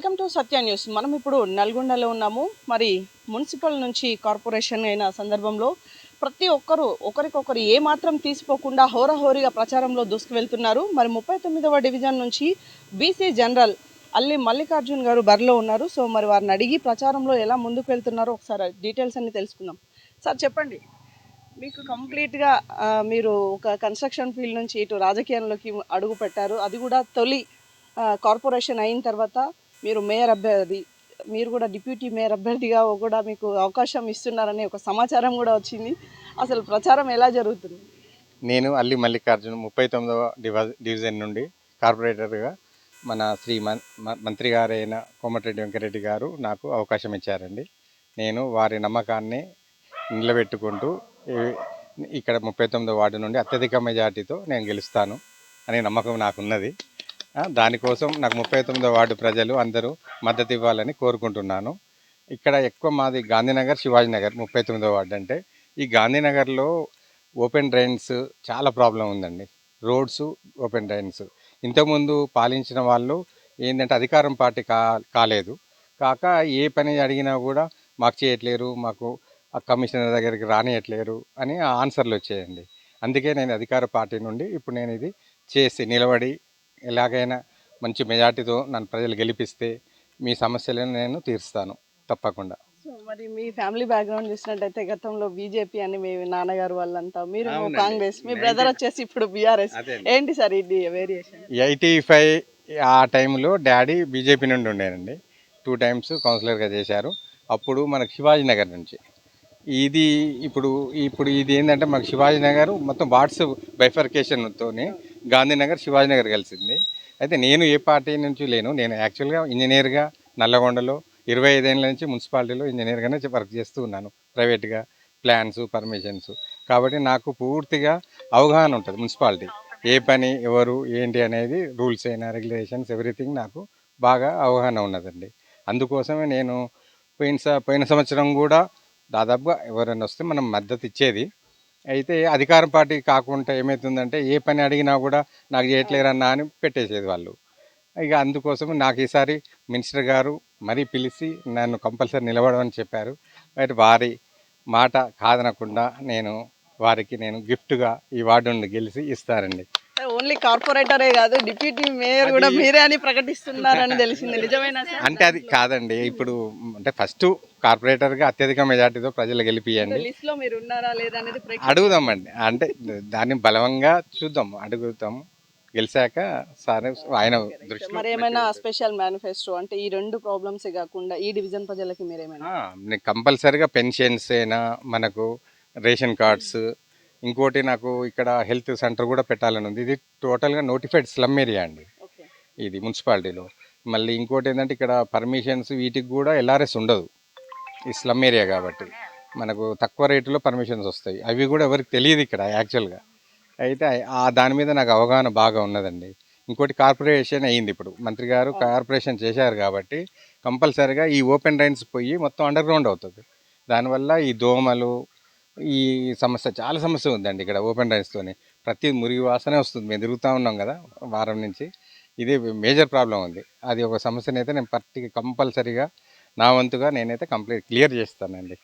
Welcome to Satya news. మనం ఇప్పుడు నల్గొండలో ఉన్నాము. మరి మున్సిపల్ నుంచి కార్పొరేషన్ అయిన సందర్భంలో ప్రతి ఒక్కరూ ఒకరికొకరు ఏమాత్రం తీసిపోకుండా హోరాహోరీగా ప్రచారంలో దూసుకు వెళ్తున్నారు. మరి 39వ డివిజన్ నుంచి బీసీ జనరల్ అల్లి మల్లికార్జున్ గారు బరిలో ఉన్నారు. సో మరి వారిని అడిగి ప్రచారంలో ఎలా ముందుకు వెళ్తున్నారో ఒకసారి డీటెయిల్స్ అన్ని తెలుసుకుందాం. సార్ చెప్పండి, మీకు కంప్లీట్గా మీరు ఒక కన్స్ట్రక్షన్ ఫీల్డ్ నుంచి ఇటు రాజకీయంలోకి అడుగు పెట్టారు. అది కూడా తొలి కార్పొరేషన్ అయిన తర్వాత మీరు మేయర్ అభ్యర్థి, మీరు కూడా డిప్యూటీ మేయర్ అభ్యర్థిగా కూడా మీకు అవకాశం ఇస్తున్నారనే ఒక సమాచారం కూడా వచ్చింది. అసలు ప్రచారం ఎలా జరుగుతుంది? నేను అల్లి మల్లికార్జున్ 39వ డివిజన్ నుండి కార్పొరేటర్గా మన మంత్రి గారైన కోమటిరెడ్డి వెంకరెడ్డి గారు నాకు అవకాశం ఇచ్చారండి. నేను వారి నమ్మకాన్ని నిలబెట్టుకుంటూ ఇక్కడ 39వ వార్డు నుండి అత్యధిక మెజార్టీతో నేను గెలుస్తాను అనే నమ్మకం నాకున్నది. దానికోసం నాకు 39వ వార్డు ప్రజలు అందరూ మద్దతు ఇవ్వాలని కోరుకుంటున్నాను. ఇక్కడ ఎక్కువ మాది గాంధీనగర్, శివాజీనగర్ 39వ వార్డు. అంటే ఈ గాంధీనగర్లో ఓపెన్ డ్రైన్స్ చాలా ప్రాబ్లం ఉందండి. Roads, open drains. ఇంతకుముందు పాలించిన వాళ్ళు ఏంటంటే అధికారం పార్టీ కాలేదు కాక ఏ పని అడిగినా కూడా మాకు చేయట్లేరు, మాకు ఆ కమిషనర్ దగ్గరికి రానియట్లేరు అని ఆన్సర్లు వచ్చాయండి. అందుకే నేను అధికార పార్టీ నుండి ఇప్పుడు నేను ఇది చేసి నిలబడి ఎలాగైనా మంచి మెజార్టీతో నన్ను ప్రజలు గెలిపిస్తే మీ సమస్యలను నేను తీరుస్తాను తప్పకుండా. సో మరి మీ ఫ్యామిలీ బ్యాక్గ్రౌండ్ చూసినట్టయితే గతంలో బీజేపీ అని మీ నాన్నగారు వాళ్ళంతా, మీరు కాంగ్రెస్, మీ బ్రదర్ వచ్చేసి ఇప్పుడు బీఆర్ఎస్. ఏంటి సార్ ఇది వేరియేషన్? 85 ఆ టైంలో డాడీ బీజేపీ నుండి ఉండేనండి. 2 టైమ్స్ కౌన్సిలర్గా చేశారు. అప్పుడు మనకు శివాజీనగర్ నుంచి ఇది ఇప్పుడు ఇప్పుడు ఇది ఏంటంటే మనకు శివాజీనగర్ మొత్తం వార్డ్స్ బైఫర్కేషన్తో గాంధీనగర్, శివాజీనగర్ కలిసింది. అయితే నేను ఏ పార్టీ నుంచి లేను. నేను యాక్చువల్గా ఇంజనీర్గా నల్లగొండలో 25 ఏళ్ళ నుంచి మున్సిపాలిటీలో ఇంజనీర్గానే వర్క్ చేస్తూ ఉన్నాను, ప్రైవేట్గా ప్లాన్స్, పర్మిషన్స్. కాబట్టి నాకు పూర్తిగా అవగాహన ఉంటుంది మున్సిపాలిటీ, ఏ పని ఎవరు ఏంటి అనేది, రూల్స్ అయినా రెగ్యులేషన్స్ ఎవ్రీథింగ్ నాకు బాగా అవగాహన ఉన్నదండి. అందుకోసమే నేను పోయిన సంవత్సరం కూడా దాదాపుగా ఎవరైనా వస్తే మనం మద్దతు ఇచ్చేది. అయితే అధికార పార్టీ కాకుండా ఏమవుతుందంటే ఏ పని అడిగినా కూడా నాకు చేయట్లేరన్నా అని పెట్టేసేది వాళ్ళు. ఇక అందుకోసం నాకు ఈసారి మినిస్టర్ గారు మరీ పిలిచి నన్ను కంపల్సరీ నిలబడమని చెప్పారు. అయితే వారి మాట కాదనకుండా వారికి నేను గిఫ్ట్గా ఈ వార్డు నుండి గెలిచి ఇస్తారండి. ఓన్లీ కార్పొరేటరే కాదు, డిప్యూటీ మేయర్ కూడా మీరే అని ప్రకటిస్తున్నారని తెలిసింది, నిజమేనా సార్? అంటే అది కాదండి. ఇప్పుడు అంటే ఫస్ట్ కార్పొరేటర్గా అత్యధిక మెజార్టీతో ప్రజలు గెలిపియండి. లిస్ట్ లో మీరు ఉన్నారా లేదా అనేది అడుగుదామండి. అంటే దాన్ని బలవంగా చూద్దాం, అడుగుతాము. గెలిచాక సార్ ఆయన దృష్టి. మరి ఏమైనా స్పెషల్ మేనిఫెస్టో అంటే ఈ రెండు ప్రాబ్లమ్స్ కాకుండా ఈ డివిజన్ ప్రజలకి మీరేమైనా? కంపల్సరీగా పెన్షన్స్ అయినా, మనకు రేషన్ కార్డ్స్, ఇంకోటి నాకు ఇక్కడ హెల్త్ సెంటర్ కూడా పెట్టాలని ఉంది. ఇది టోటల్గా నోటిఫైడ్ స్లమ్ ఏరియా అండి ఇది మున్సిపాలిటీలో. మళ్ళీ ఇంకోటి ఏంటంటే ఇక్కడ పర్మిషన్స్ వీటికి కూడా ఎల్ఆర్ఎస్ ఉండదు, ఈ స్లమ్ ఏరియా కాబట్టి మనకు తక్కువ రేటులో పర్మిషన్స్ వస్తాయి. అవి కూడా ఎవరికి తెలియదు ఇక్కడ యాక్చువల్గా. అయితే దాని మీద నాకు అవగాహన బాగా ఉన్నదండి. ఇంకోటి కార్పొరేషన్ అయ్యింది, ఇప్పుడు మంత్రి గారు కార్పొరేషన్ చేశారు కాబట్టి కంపల్సరీగా ఈ ఓపెన్ డ్రైన్స్ పోయి మొత్తం అండర్ గ్రౌండ్ అవుతుంది. దానివల్ల ఈ దోమలు, ఈ సమస్య చాలా సమస్య ఉందండి ఇక్కడ ఓపెన్ డ్రైన్స్తోని. ప్రతి మురిగి వాసనే వస్తుంది. మేము తిరుగుతూ ఉన్నాం కదా వారం నుంచి, ఇదే మేజర్ ప్రాబ్లం ఉంది. అది ఒక సమస్యనైతే అయితే నేను కంపల్సరీగా నా వంతుగా నేనైతే కంప్లీట్ క్లియర్ చేస్తానండి.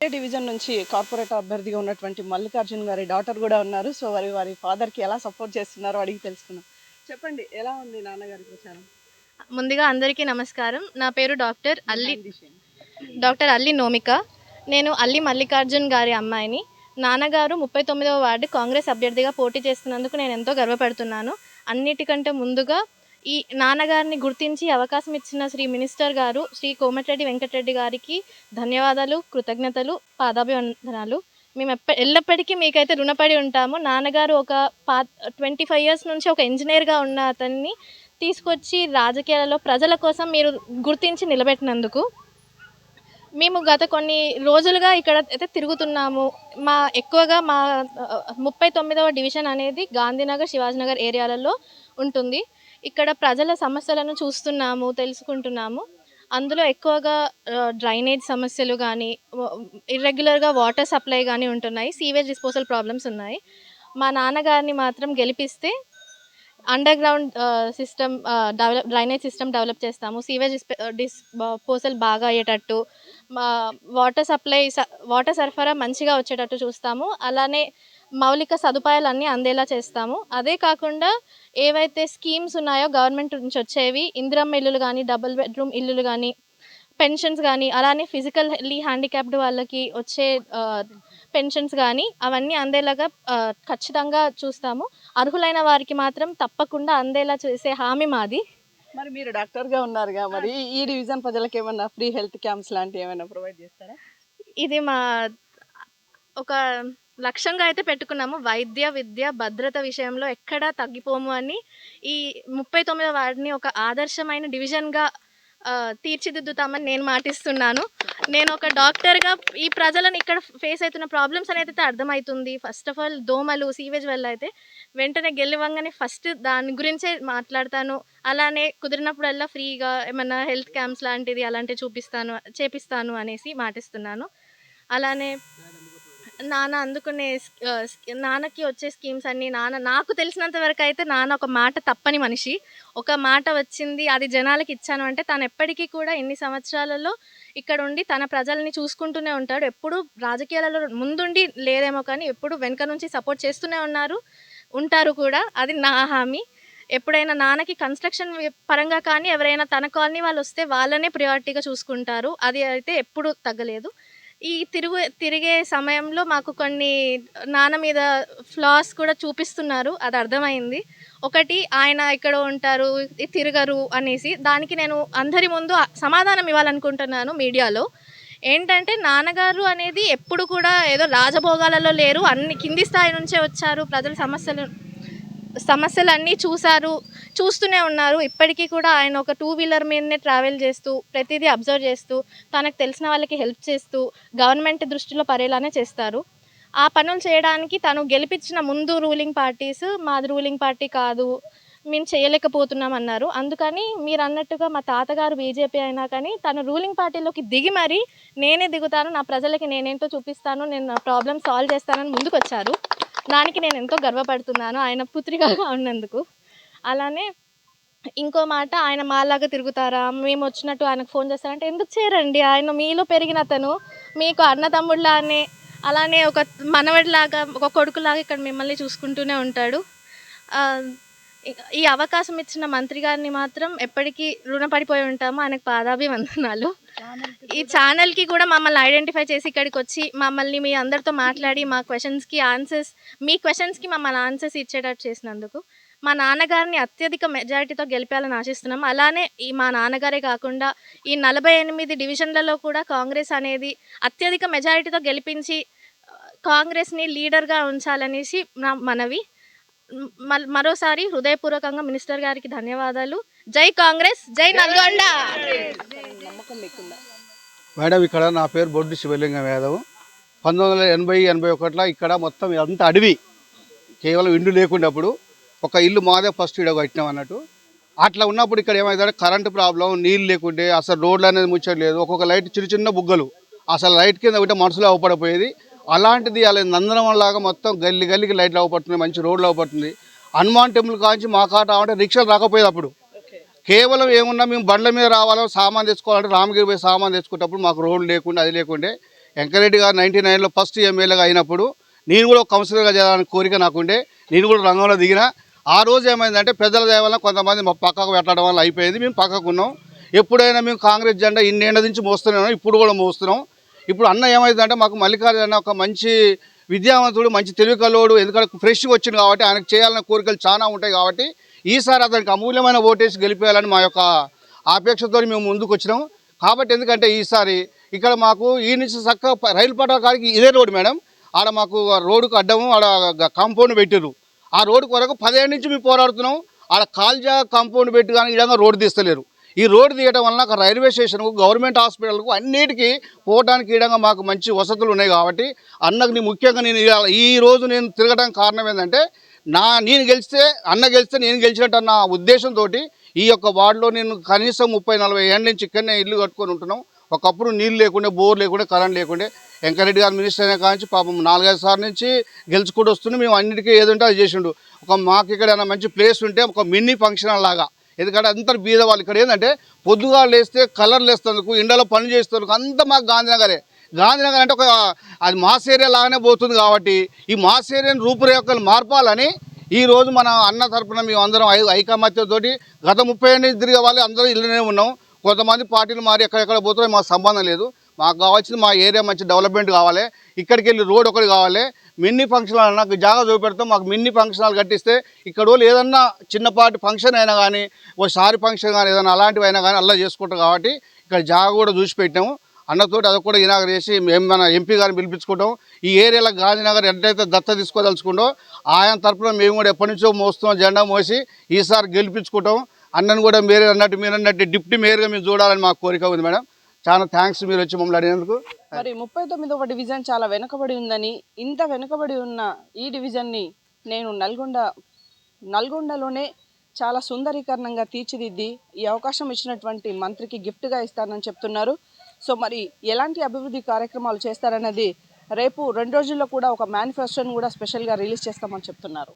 డివిజన్ నుంచి కార్పొరేటర్ అభ్యర్థిగా ఉన్నటువంటి మల్లికార్జున్ గారి డాటర్ కూడా ఉన్నారు. సో వారి ఫాదర్కి ఎలా సపోర్ట్ చేస్తున్నారో అడిగి తెలుసుకున్నాం. చెప్పండి, ఎలా ఉంది నాన్నగారి ప్రచారం? ముందుగా అందరికీ నమస్కారం. నా పేరు డాక్టర్ అల్లి నోమిక. నేను అల్లి మల్లికార్జున్ గారి అమ్మాయిని. నాన్నగారు 39వ వార్డు కాంగ్రెస్ అభ్యర్థిగా పోటీ చేస్తున్నందుకు నేను ఎంతో గర్వపడుతున్నాను. అన్నిటికంటే ముందుగా ఈ నాన్నగారిని గుర్తించి అవకాశం ఇచ్చిన శ్రీ మినిస్టర్ గారు శ్రీ కోమటిరెడ్డి వెంకటరెడ్డి గారికి ధన్యవాదాలు, కృతజ్ఞతలు, పాదాభివందనాలు. మేము ఎల్లప్పటికీ మీకైతే రుణపడి ఉంటాము. నాన్నగారు ఒక 25 ఇయర్స్ నుంచి ఒక ఇంజనీర్గా ఉన్న అతన్ని తీసుకొచ్చి రాజకీయాలలో ప్రజల కోసం మీరు గుర్తించి నిలబెట్టినందుకు. మేము గత కొన్ని రోజులుగా ఇక్కడ అయితే తిరుగుతున్నాము. ఎక్కువగా మా 39వ డివిజన్ అనేది గాంధీనగర్, శివాజీనగర్ ఏరియాలలో ఉంటుంది. ఇక్కడ ప్రజల సమస్యలను చూస్తున్నాము, తెలుసుకుంటున్నాము. అందులో ఎక్కువగా డ్రైనేజ్ సమస్యలు కానీ, ఇర్రెగ్యులర్గా వాటర్ సప్లై కానీ ఉంటున్నాయి, సీవేజ్ డిస్పోజల్ ప్రాబ్లమ్స్ ఉన్నాయి. మా నాన్నగారిని మాత్రం గెలిపిస్తే under ground system drainage system develop చేస్తాము. సీవేజ్ డిస్పోజల్ బాగా అయ్యేటట్టు, వాటర్ సరఫరా మంచిగా వచ్చేటట్టు చూస్తాము. అలానే మౌలిక సదుపాయాలన్నీ అందేలా చేస్తాము. అదే కాకుండా ఏవైతే స్కీమ్స్ ఉన్నాయో గవర్నమెంట్ నుంచి వచ్చేవి, ఇందిరమ్మ ఇల్లులు కానీ, డబుల్ బెడ్రూమ్ ఇల్లులు కానీ, పెన్షన్స్ కానీ, అలానే ఫిజికల్లీ హ్యాండిక్యాప్డ్ వాళ్ళకి వచ్చే పెన్షన్స్ కానీ అవన్నీ అందేలాగా ఖచ్చితంగా చూస్తాము. అర్హులైన వారికి మాత్రం తప్పకుండా అందేలా చేసే హామీ మాది. మరి మీరు డాక్టర్గా ఉన్నారుగా, మరి ఈ డివిజన్ ప్రజలకు ఏమైనా ఫ్రీ హెల్త్ క్యాంప్స్ లాంటివి ఏమైనా ప్రొవైడ్ చేస్తారా? ఇది మా ఒక లక్ష్యంగా అయితే పెట్టుకున్నాము. వైద్య, విద్య, భద్రత విషయంలో ఎక్కడా తగ్గిపోము అని ఈ 39వ వార్డుని ఒక ఆదర్శమైన డివిజన్గా తీర్చిదిద్దుతామని నేను మాటిస్తున్నాను. నేను ఒక డాక్టర్గా ఈ ప్రజలను ఇక్కడ ఫేస్ అవుతున్న ప్రాబ్లమ్స్ అనేది అయితే అర్థమవుతుంది. ఫస్ట్ ఆఫ్ ఆల్ దోమలు, సీవేజ్ వల్ల అయితే వెంటనే గెలివంగానే ఫస్ట్ దాని గురించే మాట్లాడతాను. అలానే కుదిరినప్పుడల్లా ఫ్రీగా ఏమన్నా హెల్త్ క్యాంప్స్ లాంటిది అలాంటివి చేపిస్తాను అనేసి మాటిస్తున్నాను. అలానే నాన్న అందుకునే నాన్నకి వచ్చే స్కీమ్స్ అన్నీ నాకు తెలిసినంత వరకు అయితే నాన్న ఒక మాట తప్పని మనిషి. ఒక మాట వచ్చింది అది జనాలకి ఇచ్చాను అంటే తను ఎప్పటికీ కూడా ఇన్ని సంవత్సరాలలో ఇక్కడ ఉండి తన ప్రజల్ని చూసుకుంటూనే ఉంటాడు. ఎప్పుడు రాజకీయాలలో ముందుండి లేదేమో కానీ ఎప్పుడు వెనక నుంచి సపోర్ట్ చేస్తూనే ఉంటారు కూడా. అది నా హామీ. ఎప్పుడైనా నాన్నకి కన్స్ట్రక్షన్ పరంగా కానీ ఎవరైనా తన కాలనీ వాళ్ళు వస్తే వాళ్ళనే ప్రియారిటీగా చూసుకుంటారు. అది అయితే ఎప్పుడు తగ్గలేదు. ఈ తిరిగే సమయంలో మాకు కొన్ని నాన్న మీద ఫ్లాస్ కూడా చూపిస్తున్నారు, అది అర్థమైంది. ఒకటి, ఆయన ఎక్కడో ఉంటారు, తిరగరు అనేసి. దానికి నేను అందరి ముందు సమాధానం ఇవ్వాలనుకుంటున్నాను మీడియాలో. ఏంటంటే నాన్నగారు అనేది ఎప్పుడు కూడా ఏదో రాజభోగాలలో లేరు, అన్ని కింది స్థాయి నుంచే వచ్చారు. ప్రజల సమస్యలన్నీ చూస్తూనే ఉన్నారు. ఇప్పటికీ కూడా ఆయన ఒక 2 వీలర్ మీదనే ట్రావెల్ చేస్తూ ప్రతిదీ అబ్జర్వ్ చేస్తూ తనకు తెలిసిన వాళ్ళకి హెల్ప్ చేస్తూ గవర్నమెంట్ దృష్టిలో పడేలానే చేస్తారు. ఆ పనులు చేయడానికి తను గెలిపించిన ముందు రూలింగ్ పార్టీస్ మాది రూలింగ్ పార్టీ కాదు, మేము చేయలేకపోతున్నాం అన్నారు. అందుకని మీరు అన్నట్టుగా మా తాతగారు బీజేపీ అయినా కానీ తను రూలింగ్ పార్టీలోకి దిగి మరీ నేనే దిగుతాను, నా ప్రజలకి నేనేంటో చూపిస్తాను, నేను నా ప్రాబ్లమ్ సాల్వ్ చేస్తానని ముందుకు వచ్చారు. దానికి నేను ఎంతో గర్వపడుతున్నాను ఆయన పుత్రికగా ఉన్నందుకు. అలానే ఇంకో మాట, ఆయన మాలాగా తిరుగుతారా, మేము వచ్చినట్టు ఆయనకు ఫోన్ చేస్తారంటే ఎందుకు చేయరండి? ఆయన మీలో పెరిగిన అతను, మీకు అన్నతమ్ముడిలానే అలానే ఒక మనవడిలాగా ఒక కొడుకులాగా ఇక్కడ మిమ్మల్ని చూసుకుంటూనే ఉంటాడు. ఈ అవకాశం ఇచ్చిన మంత్రి గారిని మాత్రం ఎప్పటికీ రుణపడిపోయి ఉంటాము. ఆయనకు పాదాభివందనాలు. ఈ ఛానల్కి కూడా మమ్మల్ని ఐడెంటిఫై చేసి ఇక్కడికి వచ్చి మమ్మల్ని మీ అందరితో మాట్లాడి మీ క్వశ్చన్స్కి మమ్మల్ని ఆన్సర్స్ ఇచ్చేటట్టు చేసినందుకు మా నాన్నగారిని అత్యధిక మెజారిటీతో గెలిపాలని ఆశిస్తున్నాం. అలానే మా నాన్నగారే కాకుండా ఈ 48 డివిజన్లలో కూడా కాంగ్రెస్ అనేది అత్యధిక మెజారిటీతో గెలిపించి కాంగ్రెస్ని లీడర్గా ఉంచాలనేసి నా మనవి. మరోసారి హృదయపూర్వకంగా మినిస్టర్ గారికి ధన్యవాదాలు. జై కాంగ్రెస్, జై నల్గొండ. మేడం, ఇక్కడ నా పేరు బొడ్డు శివలింగం యాదవ్. 1980-81లో ఇక్కడ మొత్తం అంతా అడవి, కేవలం ఇండ్లు లేకున్నప్పుడు ఒక ఇల్లు మాదే ఫస్ట్ ఇడ కట్టినాం అన్నట్టు. అట్లా ఉన్నప్పుడు ఇక్కడ ఏమైందంటే కరెంటు ప్రాబ్లం, నీళ్ళు లేకుంటే అసలు రోడ్లు అనేది ముచ్చట్లేదు. ఒక్కొక్క లైట్ చిన్న బుగ్గలు, అసలు లైట్ కింద ఒకటే మనసులో అవపడిపోయేది. అలాంటిది అలా నందనవనం లాగా మొత్తం గల్లికి లైట్లు అవపడుతుంది, మంచి రోడ్లు అవపడుతుంది. హనుమాన్ టెంపుల్ కాంచి మా కాట రావంటే రిక్షాలు రాకపోయేది. అప్పుడు కేవలం ఏమున్నా మేము బండ్ల మీద రావాలో సామాన్ తెచ్చుకోవాలంటే రామగిరి పోయి సామాన్ తెచ్చుకున్నప్పుడు మాకు రోడ్లు లేకుండా అది లేకుండే. వెంకరెడ్డి గారు 99లో ఫస్ట్ ఎమ్మెల్యేగా అయినప్పుడు నేను కూడా ఒక కౌన్సిలర్గా చేయాలని కోరిక నాకుండే. నేను కూడా రంగంలో దిగిన. ఆ రోజు ఏమైందంటే పెద్దల దయ వల్ల కొంతమంది మా పక్కకు పెట్టడం వల్ల అయిపోయింది. మేము పక్కకు ఉన్నాం. ఎప్పుడైనా మేము కాంగ్రెస్ జెండా ఇన్నేళ్ల నుంచి మోస్తున్నాం, ఇప్పుడు కూడా మోస్తున్నాం. ఇప్పుడు అన్న ఏమైందంటే మాకు మల్లికార్జున ఒక మంచి విద్యావంతుడు, మంచి తెలివికలోడు, ఎందుకంటే ఫ్రెష్గా వచ్చింది కాబట్టి ఆయనకు చేయాలన్న కోరికలు చాలా ఉంటాయి. కాబట్టి ఈసారి అతనికి అమూల్యమైన ఓటేసి గెలిపేయాలని మా యొక్క ఆపేక్షతో మేము ముందుకు వచ్చినాం. కాబట్టి ఎందుకంటే ఈసారి ఇక్కడ మాకు ఈ నుంచి చక్కగా రైలు పట్టాల కాడికి ఇదే రోడ్డు మేడం. ఆడ మాకు రోడ్డుకు అడ్డము, ఆడ కాంపౌండ్ పెట్టారు. ఆ రోడ్డు కొరకు 10 ఏళ్ళ నుంచి మేము పోరాడుతున్నాం. ఆడ కాల్జా కాంపౌండ్ పెట్టి కానీ ఈ విధంగా రోడ్డు తీస్తలేరు. ఈ రోడ్డు తీయడం వలన ఒక రైల్వే స్టేషన్కు, గవర్నమెంట్ హాస్పిటల్కు అన్నిటికీ పోవడానికి ఈ విధంగా మాకు మంచి వసతులు ఉన్నాయి. కాబట్టి అన్నకు ముఖ్యంగా నేను ఈరోజు నేను తిరగడానికి కారణం ఏంటంటే నేను గెలిస్తే అన్న గెలిస్తే నేను గెలిచినట్టు అన్న ఉద్దేశంతో ఈ యొక్క వార్డులో నేను కనీసం 30-40 ఏళ్ళ నుంచి ఇక్కడనే ఇల్లు కట్టుకొని ఉంటున్నాం. ఒకప్పుడు నీళ్ళు లేకుండే, బోర్ లేకుండే, కరెంట్ లేకుండే. వెంకరెడ్డి గారు మినిస్టర్ అయినా కానీ పాపం 4-5 సార్లు నుంచి గెలుచుకుంటూ వస్తుండే. మేము అన్నిటికీ ఏదంటే అది చేసిండు. మాకు ఇక్కడ ఏమైనా మంచి ప్లేస్ ఉంటే ఒక మినీ ఫంక్షన్ లాగా, ఎందుకంటే అందరు బీద వాళ్ళు ఇక్కడ ఏంటంటే పొద్దుగా లేస్తే కలర్లు వేస్తేందుకు, ఎండలో పని చేస్తేందుకు అంతా మాకు గాంధీనగరే. గాంధీనగర్ అంటే అది మాస్ ఏరియా లాగానే పోతుంది కాబట్టి ఈ మాస్ ఏరియాని రూపురేఖలు మార్పాలని ఈరోజు మన అన్న తరపున మేము అందరం ఐకమత్యంతోటి గత 30 ఏళ్ళ నుంచి తిరిగే వాళ్ళు అందరూ ఇళ్ళనే ఉన్నాం. కొంతమంది పార్టీలు మారి ఎక్కడెక్కడ పోతున్నారో మాకు సంబంధం లేదు. మాకు కావాల్సింది మా ఏరియా మంచి డెవలప్మెంట్ కావాలి. ఇక్కడికి వెళ్ళి రోడ్ ఒకటి కావాలి. మినీ ఫంక్షన్ హాల్ నాకు జాగా చూపెడతాం. మాకు మినీ ఫంక్షన్ హాల్ కట్టిస్తే ఇక్కడ వాళ్ళు ఏదన్నా చిన్నపాటి ఫంక్షన్ అయినా కానీ, ఓ సారి ఫంక్షన్ కానీ, ఏదైనా అలాంటివి అయినా కానీ అలా చేసుకుంటాం కాబట్టి ఇక్కడ జాగా కూడా చూసి పెట్టాము. అన్నతోటి అది కూడా ఇనాగర్ చేసి మేము మన ఎంపీ గారిని పిలిపించుకుంటాం. ఈ ఏరియాలో గాంధీనగర్ ఎట్లయితే దత్త తీసుకోదలుచుకుంటాం ఆయన తరఫున మేము కూడా ఎప్పటి నుంచో మోస్తున్నాం, జెండా మోసి ఈసారి గెలిపించుకుంటాం. అన్నను కూడా మీరు అన్నట్టు డిప్యూటీ మేయర్గా మేము చూడాలని మాకు కోరిక ఉంది మేడం. చాలా థ్యాంక్స్ మీరు వచ్చి మమ్మల్ని అడిగినందుకు. మరి 39వ డివిజన్ చాలా వెనుకబడి ఉందని, ఇంత వెనుకబడి ఉన్న ఈ డివిజన్ని నేను నల్గొండలోనే చాలా సుందరీకరణంగా తీర్చిదిద్ది ఈ అవకాశం ఇచ్చినటువంటి మంత్రికి గిఫ్ట్గా ఇస్తానని చెప్తున్నారు. సో మరి ఎలాంటి అభివృద్ధి కార్యక్రమాలు చేస్తారన్నది రేపు 2 రోజుల్లో కూడా ఒక మేనిఫెస్టోని కూడా స్పెషల్గా రిలీజ్ చేస్తామని చెప్తున్నారు.